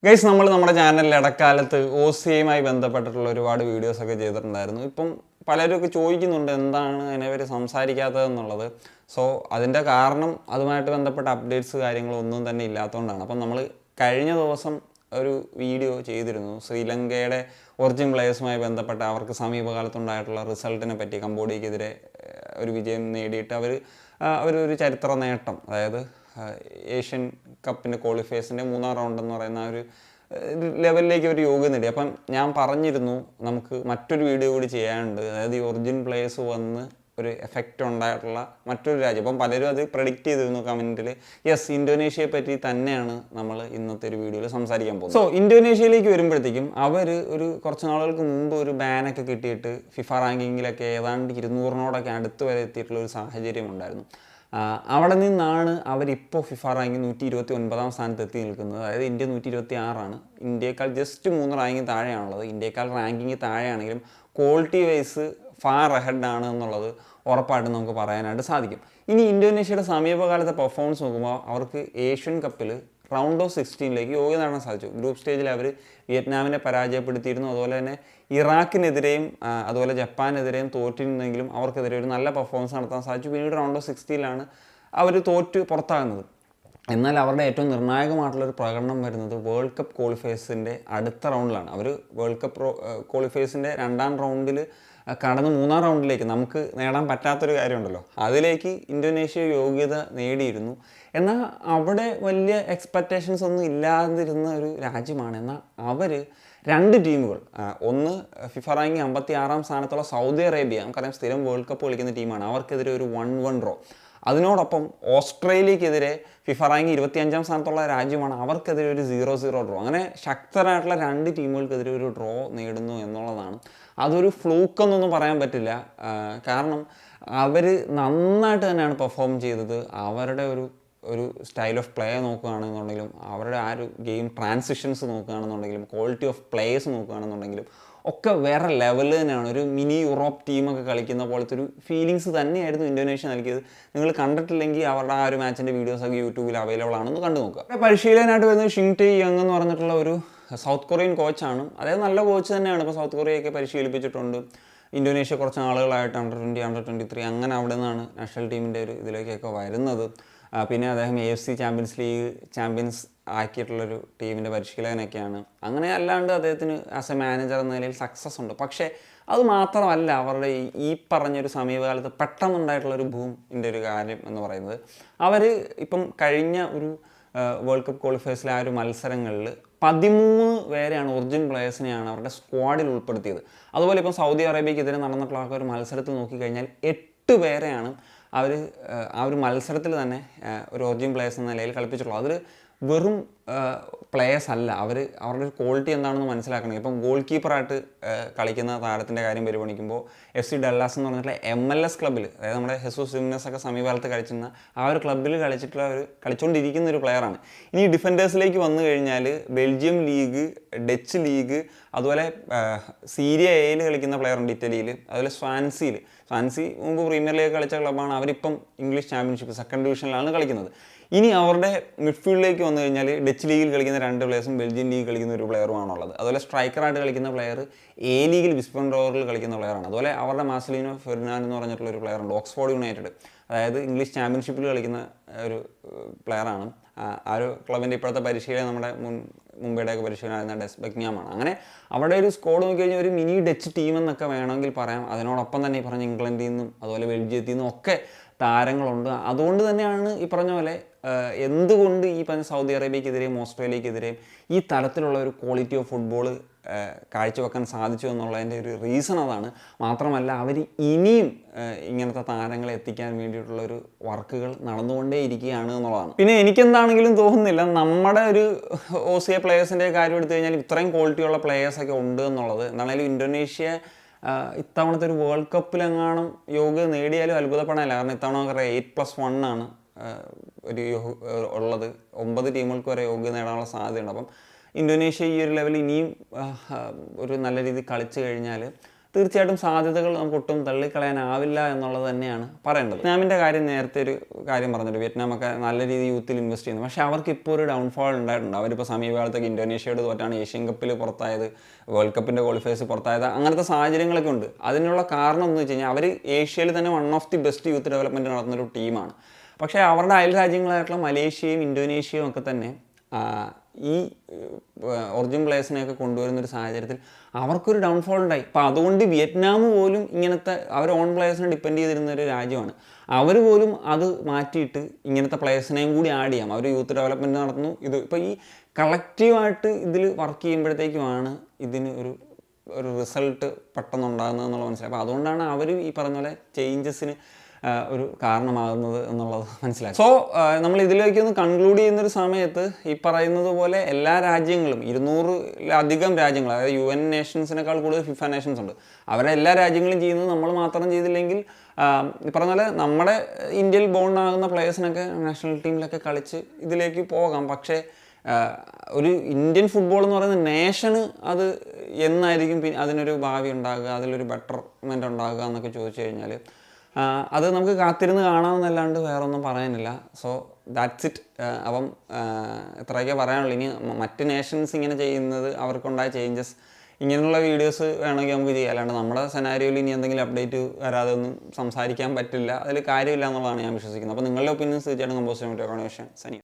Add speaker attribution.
Speaker 1: Guys നമ്മൾ നമ്മുടെ ചാനലിൽ ഇടക്കാലത്ത് OCAയുമായി ബന്ധപ്പെട്ടിട്ടുള്ള ഒരുപാട് വീഡിയോസൊക്കെ ചെയ്തിട്ടുണ്ടായിരുന്നു. ഇപ്പം പലരൊക്കെ ചോദിക്കുന്നുണ്ട് എന്താണ് അതിനെപ്പറ്റി സംസാരിക്കാത്തതെന്നുള്ളത്. സോ അതിൻ്റെ കാരണം അതുമായിട്ട് ബന്ധപ്പെട്ട അപ്ഡേറ്റ്സ് കാര്യങ്ങളൊന്നും തന്നെ ഇല്ലാത്തതുകൊണ്ടാണ്. അപ്പം നമ്മൾ കഴിഞ്ഞ ദിവസം ഒരു വീഡിയോ ചെയ്തിരുന്നു ശ്രീലങ്കയുടെ ഒറിജിൻ പ്ലേയേഴ്സുമായി ബന്ധപ്പെട്ട അവർക്ക് സമീപകാലത്തുണ്ടായിട്ടുള്ള റിസൾട്ടിനെ പറ്റി. കംബോഡിയക്കെതിരെ ഒരു വിജയം നേടിയിട്ട് അവരൊരു ചരിത്ര നേട്ടം, അതായത് ഏഷ്യൻ കപ്പിൻ്റെ ക്വാളിഫയേഴ്സിൻ്റെ 3ാം റൗണ്ട് എന്ന് പറയുന്ന ഒരു ലെവലിലേക്ക് ഒരു യോഗ്യത നേടി. അപ്പം ഞാൻ പറഞ്ഞിരുന്നു നമുക്ക് മറ്റൊരു വീഡിയോ കൂടി ചെയ്യാനുണ്ട്, അതായത് ഈ ഒറിജിൻ പ്ലേയേഴ്സ് വന്ന് ഒരു എഫക്റ്റ് ഉണ്ടായിട്ടുള്ള മറ്റൊരു രാജ്യം. അപ്പം പലരും അത് പ്രെഡിക്റ്റ് ചെയ്തിരുന്നു കമൻറ്റിൽ. യെസ്, ഇന്തോനേഷ്യയെ പറ്റി തന്നെയാണ് നമ്മൾ ഇന്നത്തെ ഒരു വീഡിയോയിൽ സംസാരിക്കാൻ പോകുന്നത്. സോ ഇന്തോനേഷ്യയിലേക്ക് വരുമ്പോഴത്തേക്കും അവർ കുറച്ച് നാളുകൾക്ക് മുമ്പ് ഒരു ബാനൊക്കെ കിട്ടിയിട്ട് ഫിഫ റാങ്കിങ്ങിലൊക്കെ ഏതാണ്ട് 200-നോടൊക്കെ അടുത്ത് വരെ എത്തിയിട്ടുള്ള ഒരു സാഹചര്യം ഉണ്ടായിരുന്നു. അവിടെ നിന്നാണ് അവരിപ്പോൾ ഫിഫ റാങ്കിങ് 129-ാം സ്ഥാനത്ത് എത്തി നിൽക്കുന്നത്. അതായത് ഇന്ത്യ 126-ആണ്. ഇന്ത്യയേക്കാൾ ജസ്റ്റ് 3 റാങ്കിങ് താഴെയാണുള്ളത്. ഇന്ത്യയേക്കാൾ റാങ്കിങ് താഴെയാണെങ്കിലും ക്വാളിറ്റി വൈസ് ഫാർ അഹെഡ് ആണ് എന്നുള്ളത് ഉറപ്പായിട്ടും നമുക്ക് പറയാനായിട്ട് സാധിക്കും. ഇനി ഇന്തോനേഷ്യയുടെ സമീപകാലത്തെ പെർഫോമൻസ് നോക്കുമ്പോൾ അവർക്ക് ഏഷ്യൻ കപ്പിൽ റൗണ്ട് ഓഫ് 16ലേക്ക് യോഗ്യത നേടാൻ സാധിച്ചു. ഗ്രൂപ്പ് സ്റ്റേജിൽ അവർ വിയറ്റ്നാമിനെ പരാജയപ്പെടുത്തിയിരുന്നു. അതുപോലെ തന്നെ ഇറാഖിനെതിരെയും അതുപോലെ ജപ്പാനെതിരെയും തോറ്റിരുന്നെങ്കിലും അവർക്കെതിരെ ഒരു നല്ല പെർഫോമൻസ് നടത്താൻ സാധിച്ചു. പിന്നീട് റൗണ്ട് ഓഫ് 16ലാണ് അവർ തോറ്റ് പുറത്താകുന്നത്. എന്നാൽ അവരുടെ ഏറ്റവും നിർണായകമായിട്ടുള്ളൊരു പ്രകടനം വരുന്നത് വേൾഡ് കപ്പ് ക്വാളിഫയേഴ്സിൻ്റെ അടുത്ത റൗണ്ടിലാണ്. അവർ വേൾഡ് കപ്പ് ക്വാളിഫയേഴ്സിൻ്റെ 2ാം റൗണ്ടിൽ കടന്ന് 3ാം റൗണ്ടിലേക്ക് നമുക്ക് നേടാൻ പറ്റാത്തൊരു കാര്യമുണ്ടല്ലോ, അതിലേക്ക് ഇന്തോനേഷ്യ യോഗ്യത നേടിയിരുന്നു. എന്നാൽ അവിടെ വലിയ എക്സ്പെക്റ്റേഷൻസ് ഒന്നും ഇല്ലാതിരുന്ന ഒരു രാജ്യമാണ്. എന്നാൽ അവർ 2 ടീമുകൾ, ഒന്ന് ഫിഫ റാങ്കിങ് 56-ാം സ്ഥാനത്തുള്ള സൗദി അറേബ്യ, നമുക്കറിയാം സ്ഥിരം വേൾഡ് കപ്പ് കളിക്കുന്ന ടീമാണ്, അവർക്കെതിരെ ഒരു 1-1 ഡ്രോ. അതിനോടൊപ്പം ഓസ്ട്രേലിയക്കെതിരെ ഫിഫ റാങ്ക് 25-ാം സ്ഥാനത്തുള്ള രാജ്യമാണ്, അവർക്കെതിരെ ഒരു 0-0 ഡ്രോ. അങ്ങനെ ശക്തരായിട്ടുള്ള 2 ടീമുകൾക്കെതിരെ ഒരു ഡ്രോ നേടുന്നു എന്നുള്ളതാണ്. അതൊരു ഫ്ലൂക്കെന്നൊന്നും പറയാൻ പറ്റില്ല. കാരണം അവർ നന്നായിട്ട് തന്നെയാണ് പെർഫോം ചെയ്തത്. അവരുടെ ഒരു സ്റ്റൈൽ ഓഫ് പ്ലേ നോക്കുകയാണെന്നുണ്ടെങ്കിലും, അവരുടെ ആ ഒരു ഗെയിം ട്രാൻസിഷൻസ് നോക്കുകയാണെന്നുണ്ടെങ്കിലും, ക്വാളിറ്റി ഓഫ് പ്ലേയേഴ്സ് നോക്കുകയാണെന്നുണ്ടെങ്കിലും ഒക്കെ വേറെ ലെവൽ തന്നെയാണ്. ഒരു മിനി യൂറോപ്പ് ടീമൊക്കെ കളിക്കുന്ന പോലത്തെ ഒരു ഫീലിങ്സ് തന്നെയായിരുന്നു ഇന്തോനേഷ്യ നൽകിയത്. നിങ്ങൾ കണ്ടിട്ടില്ലെങ്കിൽ അവരുടെ ആ ഒരു മാച്ചിൻ്റെ വീഡിയോസൊക്കെ യൂട്യൂബിൽ അവൈലബിൾ ആണെന്ന് കണ്ടു നോക്കുക. പരിശീലനായിട്ട് വരുന്നത് ഷിങ് ടേ യങ് എന്ന് പറഞ്ഞിട്ടുള്ള ഒരു സൗത്ത് കൊറിയൻ കോച്ചാണ്. അതായത് നല്ല കോച്ച് തന്നെയാണ്. ഇപ്പോൾ സൗത്ത് കൊറിയയൊക്കെ പരിശീലിപ്പിച്ചിട്ടുണ്ട്. ഇന്തോനേഷ്യ കുറച്ച് നാളുകളായിട്ട് അണ്ടർ 20, അണ്ടർ 23 അങ്ങനെ അവിടെ നിന്നാണ് നാഷണൽ ടീമിൻ്റെ ഒരു ഇതിലേക്കൊക്കെ വരുന്നത്. പിന്നെ അദ്ദേഹം AFC ചാമ്പ്യൻസ് ആക്കിയിട്ടുള്ളൊരു ടീമിൻ്റെ പരിശീലകനൊക്കെയാണ്. അങ്ങനെ അല്ലാണ്ട് അദ്ദേഹത്തിന് ആസ് എ മാനേജർ എന്ന നിലയിൽ സക്സസ് ഉണ്ട്. പക്ഷേ അത് മാത്രമല്ല അവരുടെ ഈ പറഞ്ഞൊരു സമീപകാലത്ത് പെട്ടെന്നുണ്ടായിട്ടുള്ളൊരു ബൂമിൻ്റെ ഒരു കാര്യം എന്ന് പറയുന്നത്, അവർ ഇപ്പം കഴിഞ്ഞ ഒരു വേൾഡ് കപ്പ് ക്വാളിഫയേഴ്സിലെ ആ ഒരു മത്സരങ്ങളിൽ 13 പേരെയാണ് ഒറിജിൻ പ്ലേയേഴ്സിനെയാണ് അവരുടെ സ്ക്വാഡിൽ ഉൾപ്പെടുത്തിയത്. അതുപോലെ ഇപ്പം സൗദി അറേബ്യക്കെതിരെ നടന്നിട്ടുള്ള ഒരു മത്സരത്തിൽ നോക്കിക്കഴിഞ്ഞാൽ 8 പേരെയാണ് അവർ ആ ഒരു മത്സരത്തിൽ തന്നെ ഒരു ഒറിജിൻ പ്ലേയേഴ്സ് എന്ന നിലയിൽ കളിപ്പിച്ചിട്ടുള്ളത്. അതിൽ വെറും പ്ലേയേഴ്സ് അല്ല, അവരുടെ ഒരു ക്വാളിറ്റി എന്താണെന്ന് മനസ്സിലാക്കണം. ഇപ്പം ഗോൾ കീപ്പറായിട്ട് കളിക്കുന്ന താരത്തിൻ്റെ കാര്യം പരിഗണിക്കുമ്പോൾ FC ഡല്ലാസ് എന്ന് പറഞ്ഞിട്ടുള്ള MLS ക്ലബ്ബിൽ, അതായത് നമ്മുടെ ഹെസൂസ് ജിംനസ് ഒക്കെ സമീപകാലത്ത് കളിച്ചിരുന്ന ആ ഒരു ക്ലബ്ബിൽ കളിച്ചുകൊണ്ടിരിക്കുന്ന ഒരു പ്ലെയറാണ്. ഇനി ഡിഫൻഡേഴ്സിലേക്ക് വന്നു കഴിഞ്ഞാൽ ബെൽജിയം ലീഗ്, ഡച്ച് ലീഗ്, അതുപോലെ സീരിയ എയിൽ കളിക്കുന്ന പ്ലെയറുണ്ട് ഇറ്റലിയിൽ, അതുപോലെ സ്വാൻസി മുമ്പ് പ്രീമിയർ ലീഗ് കളിച്ച ക്ലബ്ബാണ്. അവരിപ്പം ഇംഗ്ലീഷ് ചാമ്പ്യൻഷിപ്പ് 2nd ഡിവിഷനിലാണ് കളിക്കുന്നത്. ഇനി അവരുടെ മിഡ്ഫീൽഡിലേക്ക് വന്നു കഴിഞ്ഞാൽ ഡച്ച് ലീഗിൽ കളിക്കുന്ന 2 പ്ലേയേഴ്സും ബെൽജിയൻ ലീഗ് കളിക്കുന്ന ഒരു പ്ലെയറുമാണുള്ളത്. അതുപോലെ സ്ട്രൈക്കറായിട്ട് കളിക്കുന്ന പ്ലെയർ A ലീഗിൽ വിസ്പൻഡോറിൽ കളിക്കുന്ന പ്ലെയറാണ്. അതുപോലെ അവരുടെ മാർസലിനോ ഫെർനാൻഡോ എന്ന് പറഞ്ഞിട്ടുള്ള ഒരു പ്ലെയറുണ്ട്, ഓക്സ്ഫോർഡ് യുണൈറ്റഡ്, അതായത് ഇംഗ്ലീഷ് ചാമ്പ്യൻഷിപ്പിൽ കളിക്കുന്ന ഒരു പ്ലെയറാണ്. ആ ഒരു ക്ലബിൻ്റെ ഇപ്പോഴത്തെ പരിശീലനം നമ്മുടെ മുംബൈയുടെയൊക്കെ പരിശീലനമായിരുന്ന ഡെസ് ബെക്ക്ഹാമാണ്. അങ്ങനെ അവിടെ ഒരു സ്ക്വാഡ് നോക്കിക്കഴിഞ്ഞാൽ ഒരു മിനി ഡച്ച് ടീം എന്നൊക്കെ വേണമെങ്കിൽ പറയാം. അതിനോടൊപ്പം തന്നെ ഈ പറഞ്ഞ ഇംഗ്ലണ്ടിൽ നിന്നും അതുപോലെ ബെൽജിയത്തിൽ നിന്നും ഒക്കെ താരങ്ങളുണ്ട്. അതുകൊണ്ട് തന്നെയാണ് ഈ പറഞ്ഞ പോലെ എന്തുകൊണ്ട് ഈ പറഞ്ഞ സൗദി അറേബ്യക്കെതിരെയും ഓസ്ട്രേലിയക്കെതിരെയും ഈ തരത്തിലുള്ള ഒരു ക്വാളിറ്റി ഓഫ് ഫുട്ബോൾ കാഴ്ചവെക്കാൻ സാധിച്ചു എന്നുള്ളതിൻ്റെ ഒരു റീസൺ അതാണ്. മാത്രമല്ല അവർ ഇനിയും ഇങ്ങനത്തെ താരങ്ങളെ എത്തിക്കാൻ വേണ്ടിയിട്ടുള്ള ഒരു വർക്കുകൾ നടന്നുകൊണ്ടേ ഇരിക്കുകയാണ് എന്നുള്ളതാണ്. പിന്നെ എനിക്കെന്താണെങ്കിലും തോന്നുന്നില്ല നമ്മുടെ ഒരു OCA പ്ലേയേഴ്സിൻ്റെ കാര്യം എടുത്തു കഴിഞ്ഞാൽ ഇത്രയും ക്വാളിറ്റിയുള്ള പ്ലേയേഴ്സൊക്കെ ഉണ്ട് എന്നുള്ളത്. എന്താണെങ്കിലും ഇന്തോനേഷ്യ ഇത്തവണത്തെ ഒരു വേൾഡ് കപ്പിലെങ്ങാനും യോഗ്യത നേടിയാലും അത്ഭുതപ്പെടാനില്ല. കാരണം ഇത്തവണ നമുക്കറിയാം 8+1 ആണ് ഒരു ഉള്ളത്. 9 ടീമുകൾക്ക് വരെ യോഗ്യത നേടാനുള്ള സാധ്യതയുണ്ട്. അപ്പം ഇന്തോനേഷ്യ ഈ ഒരു ലെവലിൽ ഇനിയും ഒരു നല്ല രീതിയിൽ കളിച്ചു കഴിഞ്ഞാൽ തീർച്ചയായിട്ടും സാധ്യതകൾ നമുക്ക് ഒട്ടും തള്ളിക്കളയാനാവില്ല എന്നുള്ളത് തന്നെയാണ് പറയേണ്ടത്. വിയറ്റ്നാമിൻ്റെ കാര്യം നേരത്തെ ഒരു കാര്യം പറഞ്ഞിട്ട് വിയറ്റ്നാമൊക്കെ നല്ല രീതിയിൽ യൂത്തിൽ ഇൻവെസ്റ്റ് ചെയ്യുന്നു. പക്ഷേ അവർക്ക് ഇപ്പോൾ ഒരു ഡൗൺഫോൾ ഉണ്ടായിട്ടുണ്ട്. അവരിപ്പോൾ സമീപകാലത്തേക്ക് ഇന്തോനേഷ്യയോട് തോറ്റാണ് ഏഷ്യൻ കപ്പിൽ പുറത്തായത്, വേൾഡ് കപ്പിൻ്റെ ക്വാളിഫയേഴ്സ് പുറത്തായത്. അങ്ങനത്തെ സാഹചര്യങ്ങളൊക്കെ ഉണ്ട്. അതിനുള്ള കാരണം എന്ന് വെച്ച് കഴിഞ്ഞാൽ അവർ ഏഷ്യയിൽ തന്നെ one of the best youth development നടത്തുന്നൊരു ടീമാണ്. പക്ഷേ അവരുടെ അയൽ രാജ്യങ്ങളായിട്ടുള്ള മലേഷ്യയും ഇന്തോനേഷ്യയും ഒക്കെ തന്നെ ഈ ഒറിജിൻ പ്ലേയേഴ്സിനെയൊക്കെ കൊണ്ടുവരുന്നൊരു സാഹചര്യത്തിൽ അവർക്കൊരു ഡൗൺഫോൾ ഉണ്ടായി. അപ്പോൾ അതുകൊണ്ട് വിയറ്റ്നാം പോലും ഇങ്ങനത്തെ അവർ ഓൺ പ്ലേയേഴ്സിനെ ഡിപ്പെൻഡ് ചെയ്തിരുന്ന ഒരു രാജ്യമാണ്. അവർ പോലും അത് മാറ്റിയിട്ട് ഇങ്ങനത്തെ പ്ലേയേഴ്സിനെയും കൂടി ആഡ് ചെയ്യാം. അവർ യൂത്ത് ഡെവലപ്മെൻറ്റ് നടത്തുന്നു. ഇത് ഇപ്പോൾ ഈ കളക്റ്റീവായിട്ട് ഇതിൽ വർക്ക് ചെയ്യുമ്പോഴത്തേക്കുമാണ് ഇതിന് ഒരു റിസൾട്ട് പെട്ടെന്ന് ഉണ്ടാകുന്നത് എന്നുള്ളത് മനസ്സിലായി. അപ്പോൾ അതുകൊണ്ടാണ് അവർ ഈ പറഞ്ഞ പോലെ ചേഞ്ചസിന് ഒരു കാരണമാകുന്നത് എന്നുള്ളത് മനസ്സിലാക്കി. സോ നമ്മൾ ഇതിലേക്കൊന്ന് കൺക്ലൂഡ് ചെയ്യുന്നൊരു സമയത്ത് ഈ പറയുന്നത് പോലെ എല്ലാ രാജ്യങ്ങളും 200-ലധികം രാജ്യങ്ങൾ, അതായത് UN നേഷൻസിനേക്കാൾ കൂടുതൽ FIFA നേഷൻസ് ഉണ്ട്. അവരെ എല്ലാ രാജ്യങ്ങളും ചെയ്യുന്നത് നമ്മൾ മാത്രം ചെയ്തില്ലെങ്കിൽ ഈ പറഞ്ഞ പോലെ നമ്മുടെ ഇന്ത്യയിൽ ബോണ്ട് ആകുന്ന പ്ലേയേഴ്സിനൊക്കെ നാഷണൽ ടീമിലൊക്കെ കളിച്ച് ഇതിലേക്ക് പോകാം. പക്ഷേ ഒരു ഇന്ത്യൻ ഫുട്ബോൾ എന്ന് പറയുന്ന നേഷന് അത് എന്നായിരിക്കും അതിനൊരു ഭാവി ഉണ്ടാകുക, അതിലൊരു ബെറ്റർമെൻ്റ് ഉണ്ടാകുക എന്നൊക്കെ ചോദിച്ചു കഴിഞ്ഞാൽ അത് നമുക്ക് കാത്തിരുന്ന് കാണാമെന്നല്ലാണ്ട് വേറെ ഒന്നും പറയാനില്ല. So that's it. അപ്പം ഇത്രയൊക്കെ പറയാനുള്ളൂ. ഇനി മറ്റ് നേഷൻസ് ഇങ്ങനെ ചെയ്യുന്നത്, അവർക്കുണ്ടായ ചേഞ്ചസ്, ഇങ്ങനെയുള്ള വീഡിയോസ് വേണമെങ്കിൽ നമുക്ക് ചെയ്യാം. അല്ലാണ്ട് നമ്മുടെ സെനാരിയോയിൽ ഇനി എന്തെങ്കിലും അപ്ഡേറ്റ് വരാതെ ഒന്നും സംസാരിക്കാൻ പറ്റില്ല. അതിൽ കാര്യമില്ല എന്നുള്ളതാണ് ഞാൻ വിശ്വസിക്കുന്നത്. അപ്പോൾ നിങ്ങളുടെ ഒപ്പീനിയൻസ് തീർച്ചയായിട്ടും കമ്പോസ് ചെയ്യാൻ പറ്റുമോ? സനി.